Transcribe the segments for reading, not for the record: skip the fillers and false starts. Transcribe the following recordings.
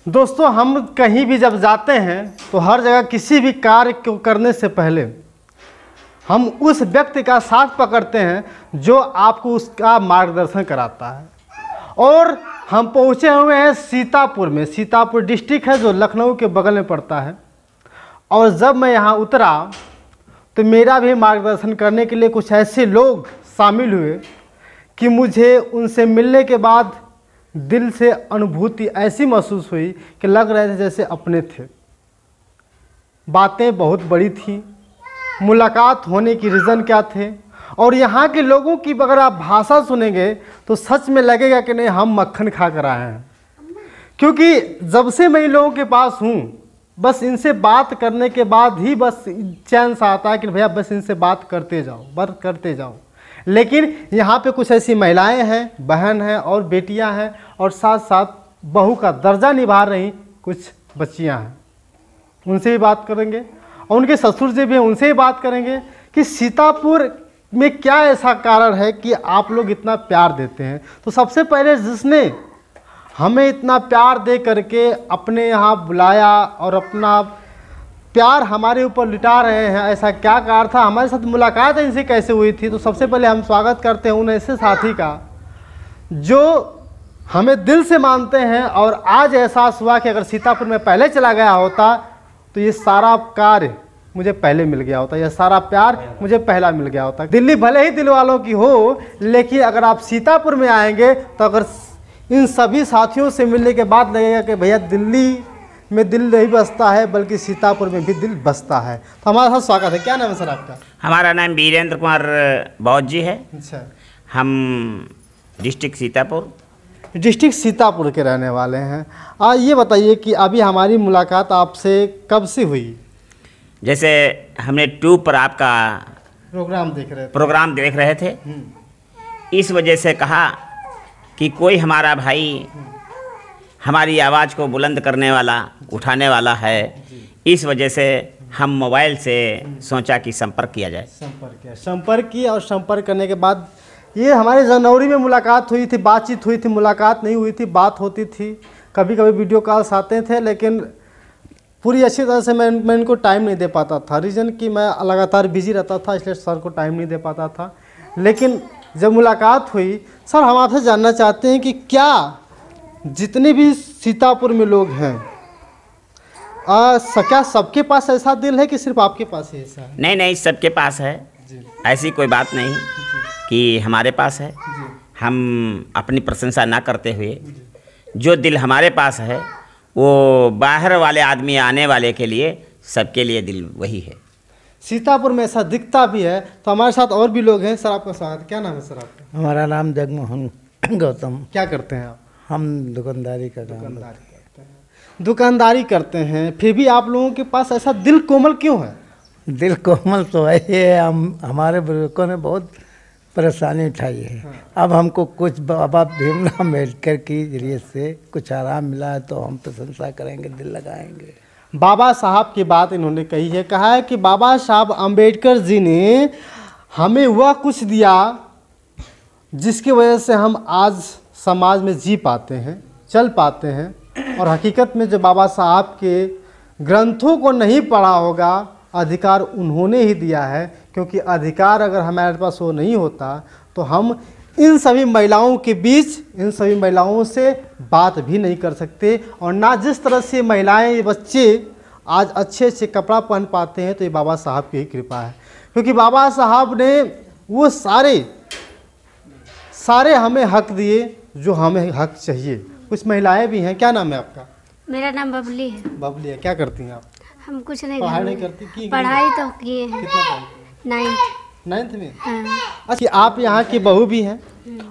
दोस्तों, हम कहीं भी जब जाते हैं तो हर जगह किसी भी कार्य को करने से पहले हम उस व्यक्ति का साथ पकड़ते हैं जो आपको उसका मार्गदर्शन कराता है। और हम पहुंचे हुए हैं सीतापुर में। सीतापुर डिस्ट्रिक्ट है जो लखनऊ के बगल में पड़ता है। और जब मैं यहाँ उतरा तो मेरा भी मार्गदर्शन करने के लिए कुछ ऐसे लोग शामिल हुए कि मुझे उनसे मिलने के बाद दिल से अनुभूति ऐसी महसूस हुई कि लग रहे थे जैसे अपने थे। बातें बहुत बड़ी थी, मुलाकात होने की रीज़न क्या थे, और यहाँ के लोगों की अगर आप भाषा सुनेंगे तो सच में लगेगा कि नहीं हम मक्खन खा कर आए हैं। क्योंकि जब से मैं इन लोगों के पास हूँ, बस इनसे बात करने के बाद ही बस चैन सा आता है कि भैया बस इनसे बात करते जाओ। लेकिन यहाँ पे कुछ ऐसी महिलाएं हैं, बहन हैं और बेटियां हैं, और साथ साथ बहू का दर्जा निभा रही कुछ बच्चियां हैं। उनसे भी बात करेंगे और उनके ससुर जी भी हैं, उनसे ही बात करेंगे कि सीतापुर में क्या ऐसा कारण है कि आप लोग इतना प्यार देते हैं। तो सबसे पहले जिसने हमें इतना प्यार दे करके अपने यहाँ बुलाया और अपना प्यार हमारे ऊपर लुटा रहे हैं, ऐसा क्या कारण था, हमारे साथ मुलाकात इनसे कैसे हुई थी, तो सबसे पहले हम स्वागत करते हैं उन ऐसे साथी का जो हमें दिल से मानते हैं। और आज एहसास हुआ कि अगर सीतापुर में पहले चला गया होता तो ये सारा कार्य मुझे पहले मिल गया होता, यह सारा प्यार मुझे पहला मिल गया होता। दिल्ली भले ही दिल वालों की हो, लेकिन अगर आप सीतापुर में आएंगे तो अगर इन सभी साथियों से मिलने के बाद लगेगा कि भैया दिल्ली में दिल नहीं बसता है बल्कि सीतापुर में भी दिल बसता है। तो हमारा साथ स्वागत है। क्या नाम है सर आपका? हमारा नाम वीरेंद्र कुमार बौद्ध जी है। अच्छा, हम डिस्ट्रिक्ट सीतापुर के रहने वाले हैं। ये बताइए कि अभी हमारी मुलाकात आपसे कब से हुई? जैसे हमने ट्यूब पर आपका प्रोग्राम देख रहे थे। इस वजह से कहा कि कोई हमारा भाई हमारी आवाज़ को बुलंद करने वाला, उठाने वाला है। इस वजह से हम मोबाइल से सोचा कि संपर्क किया जाए। संपर्क किया और संपर्क करने के बाद ये हमारे जनवरी में मुलाकात हुई थी, बातचीत हुई थी, मुलाकात नहीं हुई थी, बात होती थी। कभी कभी वीडियो कॉल्स आते थे, लेकिन पूरी अच्छी तरह से मैं इनको टाइम नहीं दे पाता था। रीज़न कि मैं लगातार बिजी रहता था, इसलिए सर को टाइम नहीं दे पाता था। लेकिन जब मुलाकात हुई, सर हम आपसे जानना चाहते हैं कि क्या जितने भी सीतापुर में लोग हैं, क्या सबके पास ऐसा दिल है कि सिर्फ आपके पास ही ऐसा है? नहीं, सबके पास है। ऐसी कोई बात नहीं कि हमारे पास है। हम अपनी प्रशंसा ना करते हुए, जो दिल हमारे पास है वो बाहर वाले आदमी आने वाले के लिए, सबके लिए दिल वही है। सीतापुर में ऐसा दिखता भी है। तो हमारे साथ और भी लोग हैं। सर आपका स्वागत। क्या नाम है सर आपका? हमारा नाम जगमोहन गौतम। क्या करते हैं आप? हम दुकानदारी करते हैं। फिर भी आप लोगों के पास ऐसा दिल कोमल क्यों है? दिल कोमल तो है ये, हमारे बुजुर्गों ने बहुत परेशानी उठाई है। अब हमको कुछ बाबा भीमराव अम्बेडकर की जरिए से कुछ आराम मिला है, तो हम प्रशंसा करेंगे, दिल लगाएंगे। बाबा साहब की बात इन्होंने कही है, कहा है कि बाबा साहब अम्बेडकर जी ने हमें वह कुछ दिया जिसकी वजह से हम आज समाज में जी पाते हैं, चल पाते हैं। और हकीकत में जो बाबा साहब के ग्रंथों को नहीं पढ़ा होगा, अधिकार उन्होंने ही दिया है। क्योंकि अधिकार अगर हमारे पास वो नहीं होता तो हम इन सभी महिलाओं के बीच, इन सभी महिलाओं से बात भी नहीं कर सकते। और ना जिस तरह से महिलाएं, ये बच्चे आज अच्छे से कपड़ा पहन पाते हैं, तो ये बाबा साहब की ही कृपा है। क्योंकि बाबा साहब ने वो सारे हमें हक दिए जो हमें हक चाहिए। कुछ महिलाएं भी हैं। क्या नाम है आपका? मेरा नाम बबली है। बबली है। क्या करती हैं आप? हम कुछ नहीं, पढ़ाई नहीं करती? पढ़ाई तो किए हैं। कितना? 9th में। हाँ। अच्छा, आप यहाँ की बहू भी हैं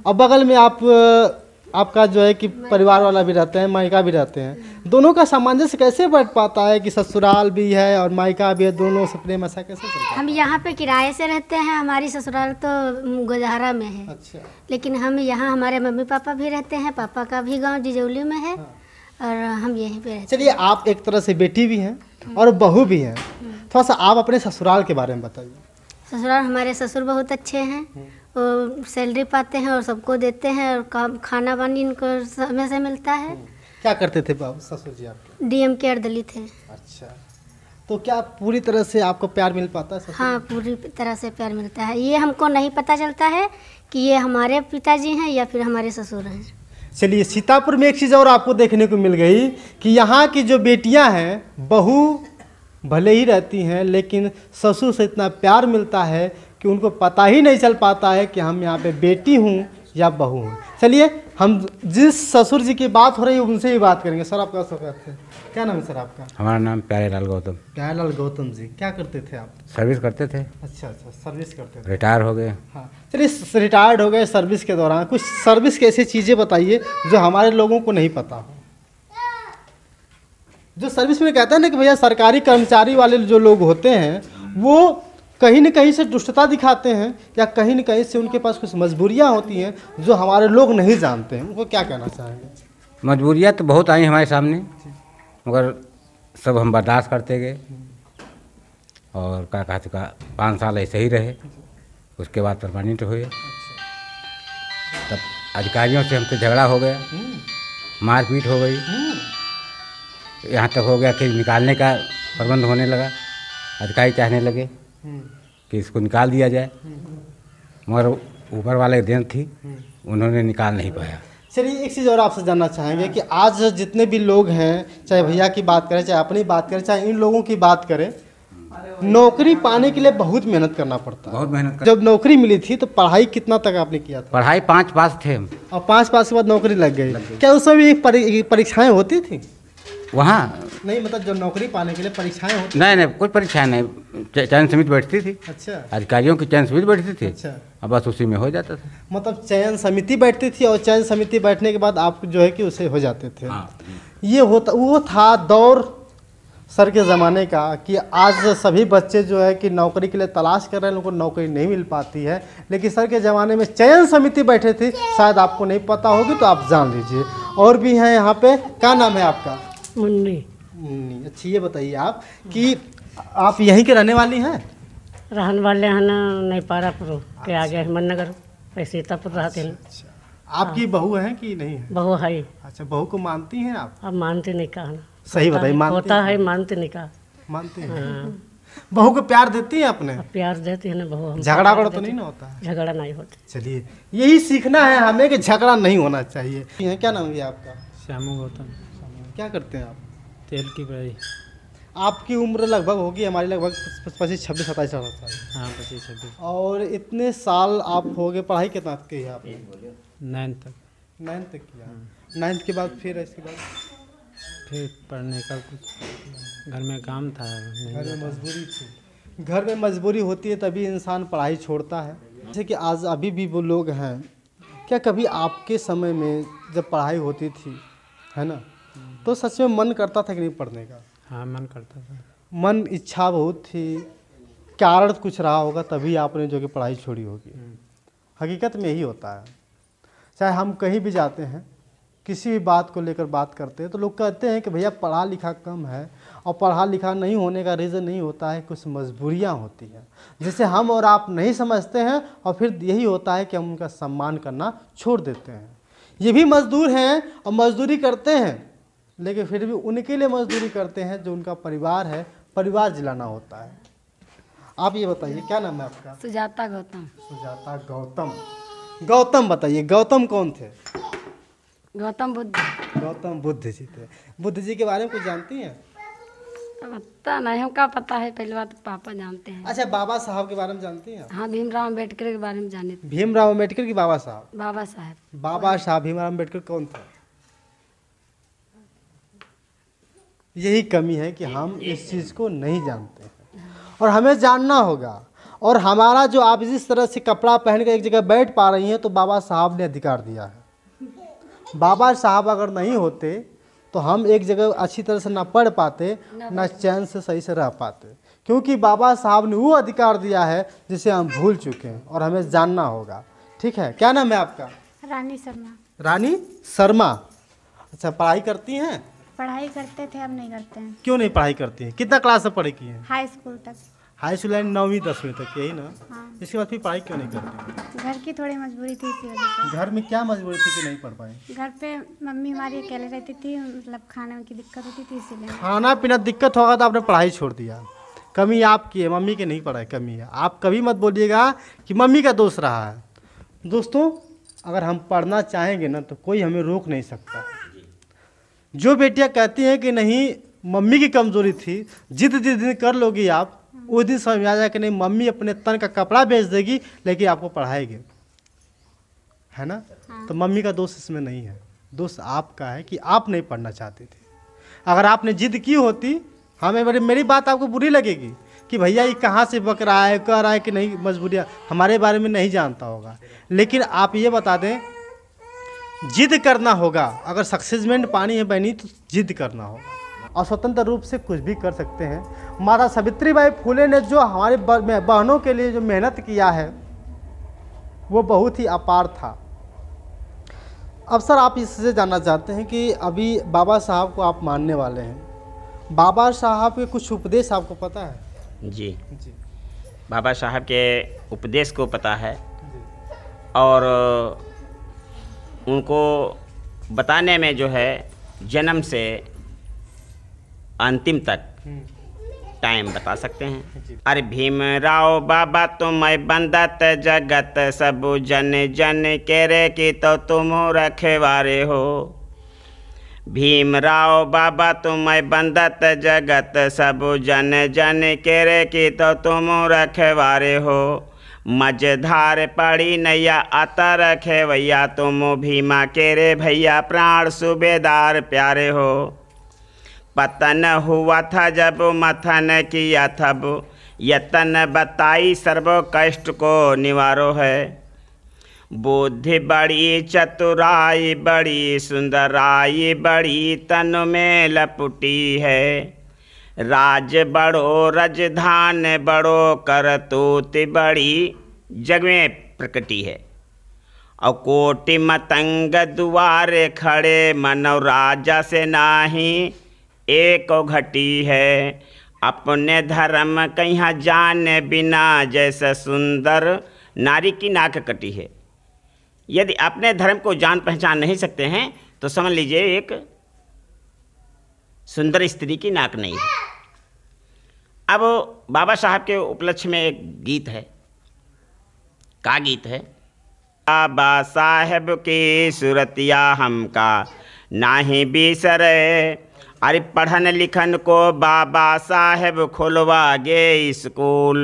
और बगल में आपका जो है कि परिवार वाला भी रहते हैं, मायका भी रहते हैं। दोनों का सामंजस्य कैसे बैठ पाता है कि ससुराल भी है और मायका भी है, दोनों से प्रेम ऐसा कैसे चलता है? हम यहाँ पे किराए से रहते हैं। हमारी ससुराल तो गुजहरा में है। अच्छा। लेकिन हम यहाँ, हमारे मम्मी पापा भी रहते हैं, पापा का भी गांव जिजौली में है। और हम यहीं पे रहते हैं। चलिए, आप एक तरह से बेटी भी हैं और बहू भी हैं। थोड़ा सा आप अपने ससुराल के बारे में बताइए। ससुराल हमारे ससुर बहुत अच्छे हैं। वो सैलरी पाते हैं और सबको देते हैं, और खाना पानी इनको समय से मिलता है। क्या करते थे बाबू ससुर जी आपके? डीएम के अर्दली थे। अच्छा, तो क्या पूरी तरह से आपको प्यार मिल पाता है ससुर? हाँ, पूरी तरह से प्यार मिलता है। ये हमको नहीं पता चलता है कि ये हमारे पिताजी हैं या फिर हमारे ससुर हैं। चलिए, सीतापुर में एक चीज़ और आपको देखने को मिल गई कि यहाँ की जो बेटियाँ हैं, बहू भले ही रहती हैं लेकिन ससुर से इतना प्यार मिलता है कि उनको पता ही नहीं चल पाता है कि हम यहाँ पे बेटी हूँ या बहू हूँ। चलिए, हम जिस ससुर जी की बात हो रही है उनसे ही बात करेंगे। सर, आपका स्वागत है। क्या नाम है सर आपका? हमारा नाम प्यारेलाल गौतम। प्यारेलाल गौतम जी, क्या करते थे आप? सर्विस करते थे, अच्छा, सर्विस करते थे। रिटायर हो गए। हाँ, चलिए, रिटायर्ड हो गए। सर्विस के दौरान कुछ सर्विस की ऐसी चीज़ें बताइए जो हमारे लोगों को नहीं पता हो। जो सर्विस में कहते हैं ना कि भैया सरकारी कर्मचारी वाले जो लोग होते हैं वो कहीं न कहीं से दुष्टता दिखाते हैं या कहीं न कहीं से उनके पास कुछ मजबूरियां होती हैं जो हमारे लोग नहीं जानते हैं, उनको क्या कहना चाहेंगे? मजबूरियाँ तो बहुत आई हमारे सामने, मगर सब हम बर्दाश्त करते गए और क्या कहते का 5 साल ऐसे ही रहे। उसके बाद परमानेंट हुए। तब अधिकारियों से हमसे झगड़ा हो गया, मारपीट हो गई, यहाँ तक हो गया कि निकालने का प्रबंध होने लगा। अधिकारी चाहने लगे कि इसको निकाल दिया जाए, मगर ऊपर वाले देन थी, उन्होंने निकाल नहीं पाया। चलिए, एक चीज़ और आपसे जानना चाहेंगे कि आज जितने भी लोग हैं, चाहे भैया की बात करें, चाहे अपनी बात करें, चाहे इन लोगों की बात करें, नौकरी पाने के लिए बहुत मेहनत करना पड़ता है। बहुत मेहनत जब नौकरी मिली थी तो पढ़ाई कितना तक आपने किया था? पढ़ाई 5 पास थे हम। और 5 पास के बाद नौकरी लग गई। क्या उस समय परीक्षाएं होती थी? वहाँ नहीं, मतलब जब नौकरी पाने के लिए परीक्षाएं होती? नहीं, कोई परीक्षा नहीं, चयन समिति बैठती थी। अच्छा, अधिकारियों की चयन समिति बैठती थी। अच्छा, अब बस उसी में हो जाता था। मतलब चयन समिति बैठती थी और चयन समिति बैठने के बाद आप जो है कि उसे हो जाते थे। हाँ। ये होता वो था दौर सर के ज़माने का कि आज सभी बच्चे जो है कि नौकरी के लिए तलाश कर रहे हैं, उनको नौकरी नहीं मिल पाती है। लेकिन सर के ज़माने में चयन समिति बैठे थे, शायद आपको नहीं पता होगी तो आप जान लीजिए। और भी हैं यहाँ पे। क्या नाम है आपका? मुन्नी। अच्छा, ये बताइए आप कि आप यहीं के रहने वाली हैं? रहने वाले हैं ना नेपारापुर के आगे हिम्मतनगर पे सीतापुर रहते हैं। आपकी बहू है कि नहीं है? बहू है। अच्छा, बहू को मानती हैं आप? अब मानते नहीं कहा ना। सही बताइए, मानती होता है, मानते नहीं कहा। मानती हैं? बहू को प्यार देती हैं आपने? अब प्यार देती है ना बहू। झगड़ा वगड़ा तो नहीं ना होता है? झगड़ा नहीं होता। चलिए, यही सीखना है हमें कि झगड़ा नहीं होना चाहिए। क्या नाम है आपका? श्यामू गौतम। क्या करते हैं आप? तेल की बढ़ाई। आपकी उम्र लगभग होगी हमारी लगभग 25, 26, 27 साल। हाँ, 25, 26। और इतने साल आप हो गए, पढ़ाई कितना की है आपने? 9 तक। 9 तक किया। 9 के बाद फिर इसके बाद फिर पढ़ने का कुछ घर में काम था, घर में मजबूरी थी। घर में मजबूरी होती है तभी इंसान पढ़ाई छोड़ता है। जैसे कि आज अभी भी वो लोग हैं, क्या कभी आपके समय में जब पढ़ाई होती थी, है ना, तो सच में मन करता था कि नहीं पढ़ने का? हाँ, मन करता था। मन, इच्छा बहुत थी, कारण कुछ रहा होगा तभी आपने जो कि पढ़ाई छोड़ी होगी। हकीकत में यही होता है। चाहे हम कहीं भी जाते हैं, किसी भी बात को लेकर बात करते हैं तो लोग कहते हैं कि भैया पढ़ा लिखा कम है, और पढ़ा लिखा नहीं होने का रीज़न नहीं होता है, कुछ मजबूरियां होती हैं जिसे हम और आप नहीं समझते हैं, और फिर यही होता है कि हम उनका सम्मान करना छोड़ देते हैं। ये भी मजदूर हैं और मजदूरी करते हैं, लेकिन फिर भी उनके लिए मजदूरी करते हैं जो उनका परिवार है, परिवार जिलाना होता है। आप ये बताइए, क्या नाम है आपका? सुजाता गौतम। सुजाता गौतम। गौतम बताइए, गौतम कौन थे? गौतम बुद्ध। गौतम बुद्ध जी थे। बुद्ध जी के बारे में कुछ जानती हैं? पता नहीं, हमका पता है, पहली बात पापा जानते हैं। अच्छा, बाबा साहब के बारे में जानती हैं? हाँ, भीमराव अम्बेडकर के बारे में जाने थे। भीमराव अम्बेडकर की बाबा साहब? बाबा साहब। बाबा साहब भीमराव अम्बेडकर कौन थे? यही कमी है कि हम इस चीज़ को नहीं जानते हैं और हमें जानना होगा। और हमारा जो आप जिस तरह से कपड़ा पहन कर एक जगह बैठ पा रही हैं तो बाबा साहब ने अधिकार दिया है। बाबा साहब अगर नहीं होते तो हम एक जगह अच्छी तरह से ना पढ़ पाते, ना चैन से सही से रह पाते, क्योंकि बाबा साहब ने वो अधिकार दिया है जिसे हम भूल चुके हैं और हमें जानना होगा। ठीक है, क्या नाम है आपका? रानी शर्मा। रानी शर्मा। अच्छा, पढ़ाई करती हैं? पढ़ाई करते थे, अब नहीं करते हैं। क्यों नहीं पढ़ाई करती हैं? कितना क्लास से पढ़े की हैं? हाई स्कूल तक। हाई स्कूल यानी 9वीं 10वीं तक यही ना? हाँ। इसके बाद फिर पढ़ाई क्यों नहीं करते? घर की थोड़ी मजबूरी थी इसी वजह घर में क्या मजबूरी थी कि नहीं पढ़ पाए? से। घर पे मम्मी हमारी अकेले रहती थी, मतलब खाने की दिक्कत होती थी इसीलिए। खाना पीना दिक्कत होगा तो आपने पढ़ाई छोड़ दिया। कमी आपकी है, मम्मी की नहीं पढ़ाई कमी है। आप कभी मत बोलिएगा कि मम्मी का दोष रहा है। दोस्तों, अगर हम पढ़ना चाहेंगे ना तो कोई हमें रोक नहीं सकता। जो बेटियां कहती हैं कि नहीं मम्मी की कमज़ोरी थी, जिद जिस दिन कर लोगी आप, उस दिन समझ में आ जाए कि नहीं मम्मी अपने तन का कपड़ा बेच देगी लेकिन आपको पढ़ाएगी, है ना? तो मम्मी का दोष इसमें नहीं है, दोष आपका है कि आप नहीं पढ़ना चाहते थे। अगर आपने जिद की होती, हमें मेरी बात आपको बुरी लगेगी कि भैया ये कहाँ से बक रहा है, कह रहा है कि नहीं मजबूरियाँ, हमारे बारे में नहीं जानता होगा। लेकिन आप ये बता दें, जिद करना होगा। अगर सक्सेसमेंट पानी है बहनी तो जिद करना होगा और स्वतंत्र रूप से कुछ भी कर सकते हैं। माता सावित्रीबाई फुले ने जो हमारे बहनों के लिए जो मेहनत किया है वो बहुत ही अपार था। अब सर आप इससे जानना चाहते हैं कि अभी बाबा साहब को आप मानने वाले हैं, बाबा साहब के कुछ उपदेश आपको पता है? जी, बाबा साहब के उपदेश को पता है और उनको बताने में जो है जन्म से अंतिम तक टाइम बता सकते हैं। अरे भीमराव बाबा तुम्हें बंदत जगत सब जन जन केरे की तो तुम रखवारे हो। भीमराव बाबा तुम्हें बंदत जगत सब जन जन केरे की तो तुम रखवारे हो। मझधार पड़ी नैया आता रखे भैया तुम भीमा केरे भैया प्राण सूबेदार प्यारे हो। पतन हुआ था जब मथन किया तब यतन बताई सर्व कष्ट को निवारो है। बुद्धि बड़ी चतुराई बड़ी सुंदराई बड़ी तन में लपुटी है। राज बड़ो रजधान बड़ो करतूत बड़ी जग में प्रकटी है। और कोटि मतंग दुआरे खड़े मनव राजा से नाही एक घटी है। अपने धर्म कहीं जाने बिना जैसे सुंदर नारी की नाक कटी है। यदि अपने धर्म को जान पहचान नहीं सकते हैं तो समझ लीजिए एक सुंदर स्त्री की नाक नहीं है। अब बाबा साहब के उपलक्ष्य में एक गीत है। का गीत है? बाबा साहब की सुरतिया हमका नाही बिसरे। अरे पढ़न लिखन को बाबा साहब खुलवा गे स्कूल।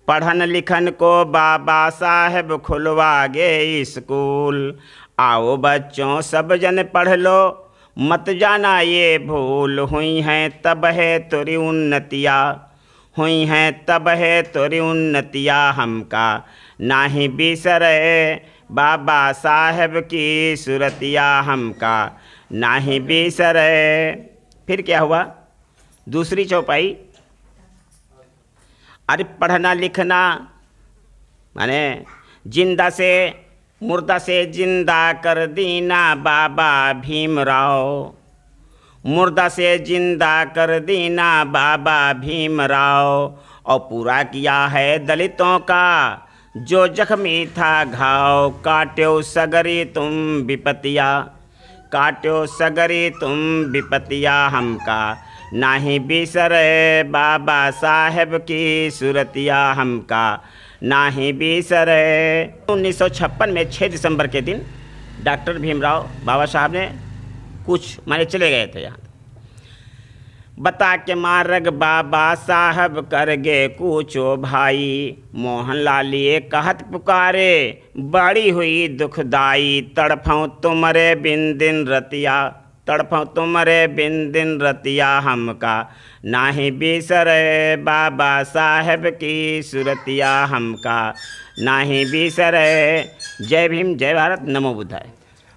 पढ़न लिखन को बाबा साहब खुलवा गे स्कूल। आओ बच्चों सब जन पढ़ लो मत जाना ये भूल। हुई हैं तब है तुरी उन्नतिया, हुई हैं तब है तुरी उन्नतिया हमका नाही बिसरे। बाबा साहब की सुरतिया हमका नाही बिसरे। फिर क्या हुआ? दूसरी चौपाई। अरे पढ़ना लिखना माने जिंदा से मुर्दा से जिंदा कर दीना बाबा भीमराव। मुर्दा से जिंदा कर दीना बाबा भीमराव। और पूरा किया है दलितों का जो जख्मी था घाव। काट्यो सगरी तुम विपतिया, काट्यो सगरी तुम विपतिया हमका नाही बिसरे। बाबा साहब की सुरतिया हमका नाही बिसरे। 1956 में 6 दिसंबर के दिन डॉक्टर भीमराव बाबा साहब ने कुछ माने चले गए थे यहाँ। बता के मार्ग बाबा साहब कर गे कूचो भाई। मोहनलाल ये कहत पुकारे बड़ी हुई दुखदाई। तड़फों तुमरे बिन दिन रतिया, तड़फों तुमरे बिन दिन रतिया हमका नाही बिसरे। बाबा साहब की सुरतिया हमका नाही बिसरे। जय भीम, जय भारत, नमो बुद्धाय।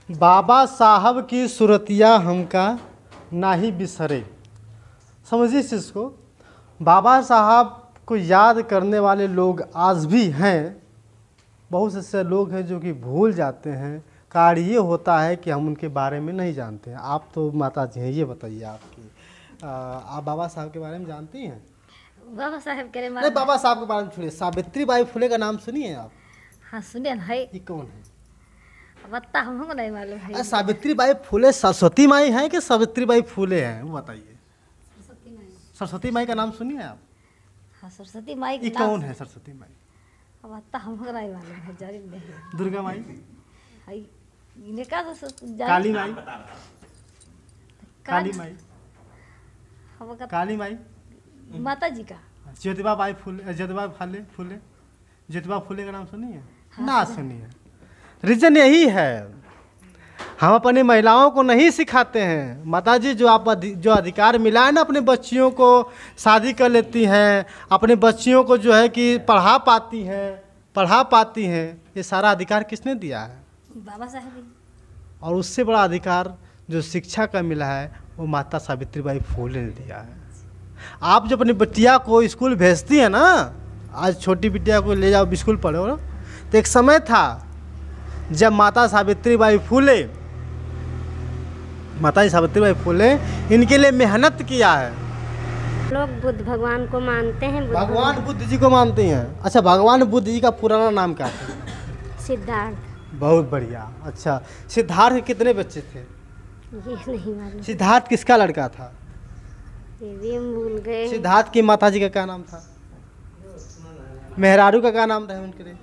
बाबा साहब की सुरतिया हमका नाही बिसरे। समझिए इस चीज़ को। बाबा साहब को याद करने वाले लोग आज भी हैं। बहुत से ऐसे लोग हैं जो कि भूल जाते हैं। कार्य ये होता है कि हम उनके बारे में नहीं जानते हैं। आप तो माता जी हैं, ये बताइए आप बाबा साहब के बारे में जानती हैं? बाबा साहेब के नहीं, बाबा साहब के बारे में छोड़िए, सावित्री बाई फुले का नाम सुनिए आप? हाँ सुनिए ना है। ये कौन है? बता हमको नहीं मालूम है। सावित्री बाई फुले सरस्वती माई हैं कि सावित्री बाई फुले हैं, वो बताइए। सरस्वती माई का नाम सुनिए आप? हाँ सरस्वती माई। ये कौन है सरस्वती माई? बता हमको नहीं मालूम है, जारी नहीं। दुर्गा माई है इन्हें का काली माई, काली माई, काली माई, माता जी का ज्योतिबा बाई फुले, ज्योतिबा फुले फुले, ज्योतिबा फुले का नाम सुनिए? ना सुनिए। रीजन यही है, हम अपनी महिलाओं को नहीं सिखाते हैं। माता जी जो अधिकार मिला है ना, अपने बच्चियों को शादी कर लेती हैं, अपने बच्चियों को जो है कि पढ़ा पाती हैं, ये सारा अधिकार किसने दिया है? बाबा साहब। और उससे बड़ा अधिकार जो शिक्षा का मिला है वो माता सावित्रीबाई फुले ने दिया है। आप जब अपनी बिटिया को स्कूल भेजती हैं ना, आज छोटी बिटिया को ले जाओ स्कूल पढ़ो ना, तो एक समय था जब माता सावित्रीबाई फुले इनके लिए मेहनत किया है। लोग बुद्ध भगवान को मानते हैं। भगवान बुद्ध जी को मानते हैं? अच्छा, भगवान बुद्ध जी का पुराना नाम क्या था? सिद्धार्थ। बहुत बढ़िया। अच्छा, सिद्धार्थ के कितने बच्चे थे? ये नहीं मालूम। सिद्धार्थ किसका लड़का था? ये भी हम भूल गए। सिद्धार्थ की माता जी का क्या नाम था? मेहरारू का क्या नाम था उनके लिए?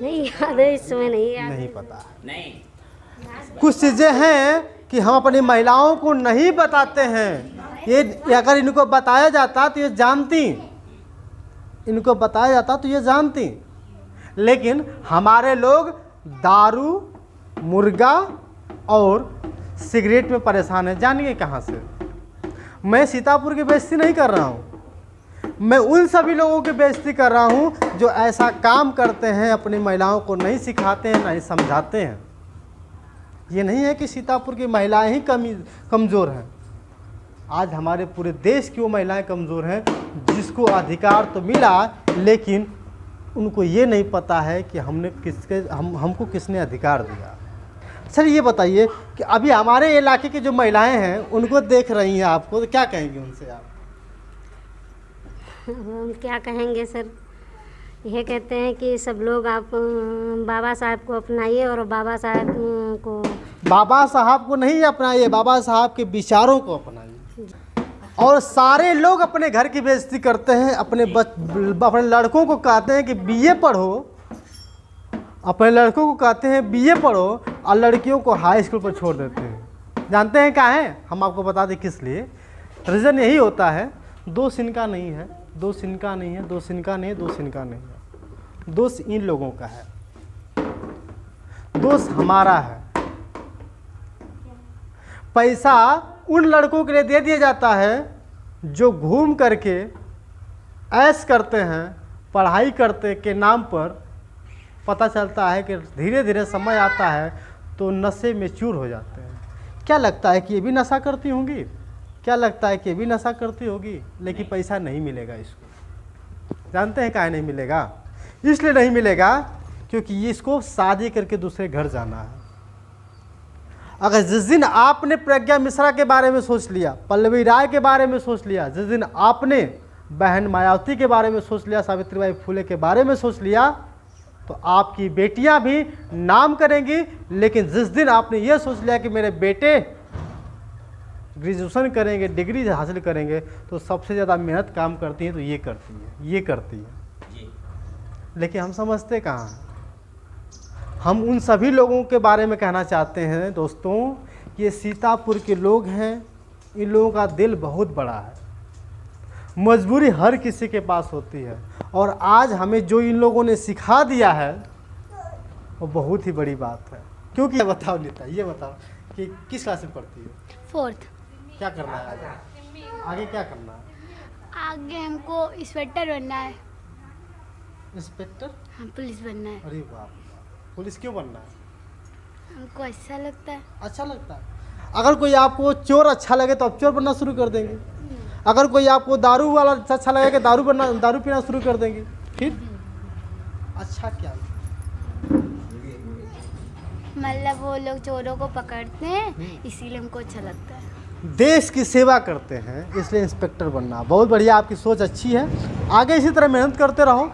नहीं याद है, इस समय नहीं याद। नहीं पता। नहीं, कुछ चीज़ें हैं कि हम अपनी महिलाओं को नहीं बताते हैं। ये अगर इनको बताया जाता तो ये जानती, इनको बताया जाता तो ये जानती, लेकिन हमारे लोग दारू, मुर्गा और सिगरेट में परेशान है। जानिए कहाँ से? मैं सीतापुर की बेइज्जती नहीं कर रहा हूँ, मैं उन सभी लोगों की बेइज्जती कर रहा हूँ जो ऐसा काम करते हैं, अपनी महिलाओं को नहीं सिखाते हैं, नहीं समझाते हैं। ये नहीं है कि सीतापुर की महिलाएं ही कमज़ोर हैं। आज हमारे पूरे देश की वो महिलाएं कमज़ोर हैं जिसको अधिकार तो मिला, लेकिन उनको ये नहीं पता है कि हमको किसने अधिकार दिया। सर ये बताइए कि अभी हमारे इलाके की जो महिलाएं हैं उनको देख रही हैं आपको, तो क्या कहेंगे उनसे आप? हम क्या कहेंगे सर, यह कहते हैं कि सब लोग आप बाबा साहब को अपनाइए और बाबा साहब को नहीं अपनाइए, बाबा साहब के विचारों को अपनाइए। और सारे लोग अपने घर की बेइज्जती करते हैं, अपने लड़कों को कहते हैं कि बीए पढ़ो, अपने लड़कों को कहते हैं बीए पढ़ो और लड़कियों को हाई स्कूल पर छोड़ देते हैं। जानते हैं क्या है? हम आपको बता दें किस लिए। रीज़न यही होता है, दोष इनका नहीं है, दोष इनका नहीं है, दोष इनका नहीं है, दोष इनका नहीं है, दोष इन लोगों का है, दोष हमारा है। पैसा उन लड़कों के लिए दे दिया जाता है जो घूम करके ऐश करते हैं, पढ़ाई करते के नाम पर। पता चलता है कि धीरे धीरे समय आता है तो नशे में चूर हो जाते हैं। क्या लगता है कि ये भी नशा करती होंगी? क्या लगता है कि ये भी नशा करती होगी? लेकिन पैसा नहीं मिलेगा इसको। जानते हैं काहे नहीं मिलेगा? इसलिए नहीं मिलेगा क्योंकि इसको शादी करके दूसरे घर जाना है। अगर जिस दिन आपने प्रज्ञा मिश्रा के बारे में सोच लिया, पल्लवी राय के बारे में सोच लिया, जिस दिन आपने बहन मायावती के बारे में सोच लिया, सावित्रीबाई फुले के बारे में सोच लिया, तो आपकी बेटियां भी नाम करेंगी। लेकिन जिस दिन आपने ये सोच लिया कि मेरे बेटे ग्रेजुएशन करेंगे, डिग्री हासिल करेंगे, तो सबसे ज़्यादा मेहनत काम करती हैं तो ये करती है। लेकिन हम समझते कहाँ हैं? हम उन सभी लोगों के बारे में कहना चाहते हैं दोस्तों, ये सीतापुर के लोग हैं, इन लोगों का दिल बहुत बड़ा है, मजबूरी हर किसी के पास होती है। और आज हमें जो इन लोगों ने सिखा दिया है वो बहुत ही बड़ी बात है। क्योंकि ये बताओ नीता, ये बताओ कि किस क्लास में पढ़ती है? 4th। क्या करना है आगे क्या करना है? आगे हमको इंस्पेक्टर बनना है। इंस्पेक्टर? हाँ, पुलिस बनना है। अरे बाप, पुलिस क्यों बनना है? हमको अच्छा लगता है। अच्छा लगता है। अगर कोई आपको चोर अच्छा लगे तो आप चोर बनना शुरू कर देंगे। अगर कोई आपको दारू वाला अच्छा लगे कि दारू पीना शुरू कर देंगे। फिर अच्छा क्या? मतलब वो लोग चोरों को पकड़ते हैं, इसीलिए हमको अच्छा लगता है। देश की सेवा करते हैं, इसलिए इंस्पेक्टर बनना बहुत बढ़िया, आपकी सोच अच्छी है। आगे इसी तरह मेहनत करते रहो।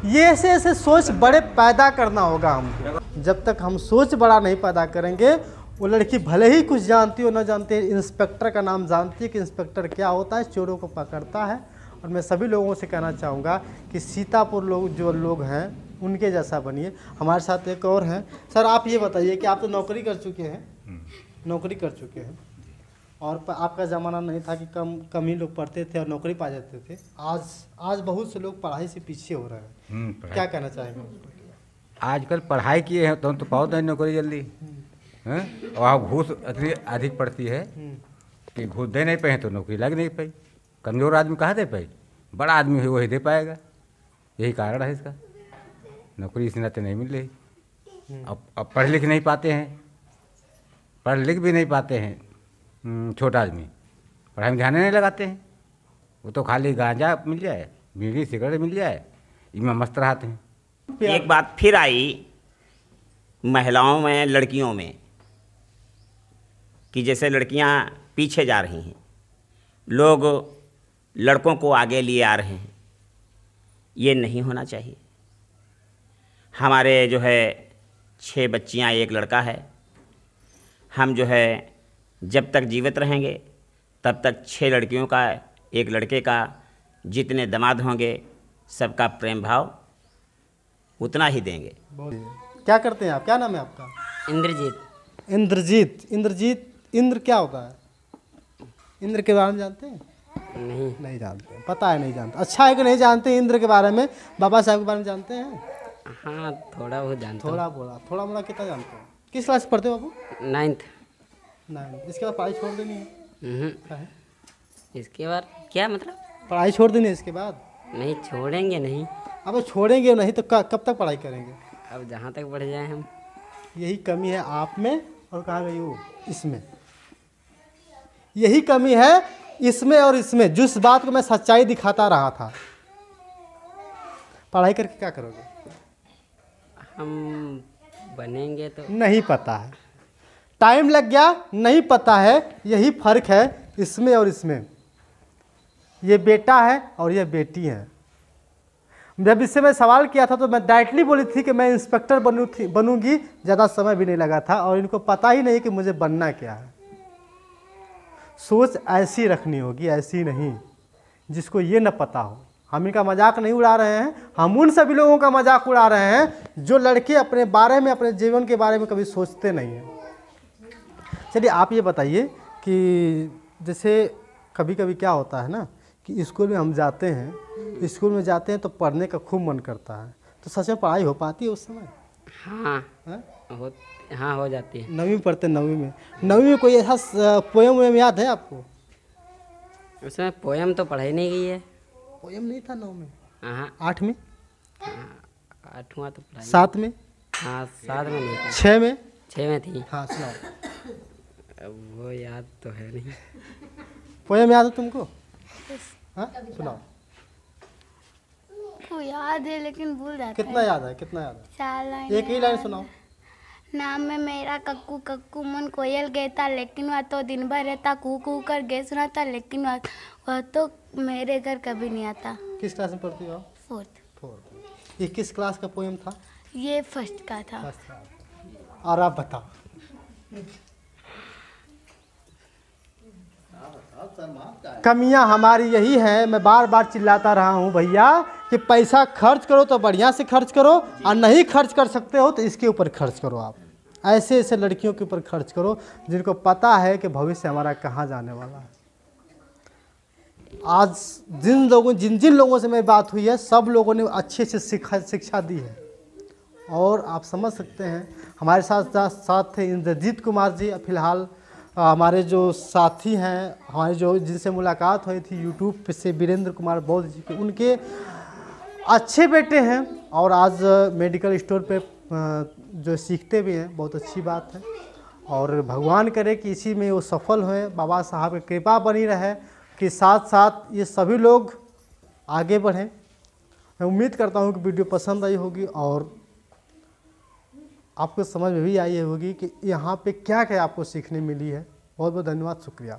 ये ऐसे सोच बड़े पैदा करना होगा हमको। जब तक हम सोच बड़ा नहीं पैदा करेंगे, वो लड़की भले ही कुछ जानती हो ना जानती है, इंस्पेक्टर का नाम जानती है कि इंस्पेक्टर क्या होता है, चोरों को पकड़ता है। और मैं सभी लोगों से कहना चाहूँगा कि सीतापुर जो लोग हैं उनके जैसा बनिए। हमारे साथ एक और हैं। सर आप ये बताइए कि आप तो नौकरी कर चुके हैं, नौकरी कर चुके हैं, और आपका ज़माना नहीं था कि कम ही लोग पढ़ते थे और नौकरी पा जाते थे। आज बहुत से लोग पढ़ाई से पीछे हो रहे हैं, क्या कहना चाहेंगे? आजकल पढ़ाई किए हैं तो पाओ नहीं नौकरी जल्दी हैं, और आप घूस इतनी अधिक पड़ती है कि घूस दे नहीं पाए तो नौकरी लग नहीं पाई। कमज़ोर आदमी कहाँ दे पाई, बड़ा आदमी है वही दे पाएगा। यही कारण है इसका, नौकरी इस नाते नहीं मिल रही। अब पढ़ लिख नहीं पाते हैं, पढ़ लिख भी नहीं पाते हैं। छोटा आदमी पढ़ाई में ध्यान नहीं लगाते हैं, वो तो खाली गांजा मिल जाए, बीड़ी सिगरेट मिल जाए, इनमें मस्त रहते हैं। एक बात फिर आई महिलाओं में, लड़कियों में, कि जैसे लड़कियां पीछे जा रही हैं, लोग लड़कों को आगे लिए आ रहे हैं। ये नहीं होना चाहिए। हमारे जो है 6 बच्चियां, 1 लड़का है। हम जो है जब तक जीवित रहेंगे तब तक 6 लड़कियों का, 1 लड़के का, जितने दामाद होंगे सबका प्रेम भाव उतना ही देंगे। क्या करते हैं आप, क्या नाम है आपका? इंद्रजीत। इंद्रजीत, इंद्र क्या होता है? इंद्र के बारे में जानते हैं? नहीं जानते, पता है नहीं जानते। अच्छा है कि नहीं जानते इंद्र के बारे में। बाबा साहब के बारे में जानते हैं? हाँ थोड़ा बहुत जानता हूँ। थोड़ा मोड़ा कितना जानते हैं? किस क्लास पढ़ते हो बाबू? 9th। इसके बाद पढ़ाई छोड़ देनी है? क्या है? इसके बाद क्या मतलब? पढ़ाई छोड़ देनी है इसके बाद? नहीं छोड़ेंगे नहीं। अब छोड़ेंगे नहीं तो कब तक पढ़ाई करेंगे? अब जहाँ तक बढ़ जाए हम। यही कमी है आप में, और कहाँ गई वो? इसमें। यही कमी है इसमें और इसमें, जिस बात को मैं सच्चाई दिखाता रहा था। पढ़ाई करके क्या करोगे? हम बनेंगे तो नहीं पता है, टाइम लग गया, नहीं पता है। यही फर्क है इसमें और इसमें। ये बेटा है और ये बेटी है। जब इससे मैं सवाल किया था तो मैं डायरेक्टली बोली थी कि मैं इंस्पेक्टर बनूंगी। ज़्यादा समय भी नहीं लगा था, और इनको पता ही नहीं कि मुझे बनना क्या है। सोच ऐसी रखनी होगी, ऐसी नहीं जिसको ये न पता हो। हम इनका मजाक नहीं उड़ा रहे हैं, हम उन सभी लोगों का मजाक उड़ा रहे हैं जो लड़के अपने बारे में, अपने जीवन के बारे में कभी सोचते नहीं हैं। चलिए आप ये बताइए कि जैसे कभी कभी क्या होता है ना कि स्कूल में हम जाते हैं, स्कूल में जाते हैं तो पढ़ने का खूब मन करता है, तो सच में पढ़ाई हो पाती है उस समय? हाँ हो जाती है। 9वीं पढ़ते हैं, 9वीं में कोई ऐसा पोयम याद है आपको? उसमें पोयम तो पढ़ाई नहीं गई है। पोयम नहीं था 9 में? हाँ 8 में? 8वां तो पढ़ाई। 7 में? हाँ 7 में नहीं था। 6 में? 6 में थी। हाँ सुनाओ। अब वो याद तो है नहीं। पोयम याद है तुमको? हाँ सुनाओ। वो याद है लेकिन भूल जाता है। कितना याद है, कितना याद है? 4 लाइन। एक ही लाइन सुनाओ। नाम में मेरा कक्कू कक्कू मन कोयल कहता, लेकिन वह तो दिन भर रहता कू कू कर गे सुनाता, लेकिन वह तो मेरे घर कभी नहीं आता। किस क्लास में पढ़ती हो आप? 4th। ये किस क्लास का पोयम था? ये 1st का था। और आप बताओ। कमियां हमारी यही है, मैं बार बार चिल्लाता रहा हूं भैया कि पैसा खर्च करो तो बढ़िया से खर्च करो, और नहीं खर्च कर सकते हो तो इसके ऊपर खर्च करो। आप ऐसे ऐसे लड़कियों के ऊपर खर्च करो जिनको पता है कि भविष्य हमारा कहाँ जाने वाला है। आज जिन लोगों से मेरी बात हुई है, सब लोगों ने अच्छी अच्छी शिक्षा दी है। और आप समझ सकते हैं हमारे साथ थे इंद्रजीत कुमार जी। फिलहाल हमारे जो साथी हैं, हमारे जो जिनसे मुलाकात हुई थी यूट्यूब पे से, वीरेंद्र कुमार बौद्ध जी के, उनके अच्छे बेटे हैं और आज मेडिकल स्टोर पे जो सीखते भी हैं, बहुत अच्छी बात है। और भगवान करे कि इसी में वो सफल हुए, बाबा साहब की कृपा बनी रहे कि साथ साथ ये सभी लोग आगे बढ़ें। मैं उम्मीद करता हूँ कि वीडियो पसंद आई होगी और आपको समझ में भी आई होगी कि यहाँ पे क्या क्या आपको सीखने मिली है। बहुत बहुत धन्यवाद, शुक्रिया।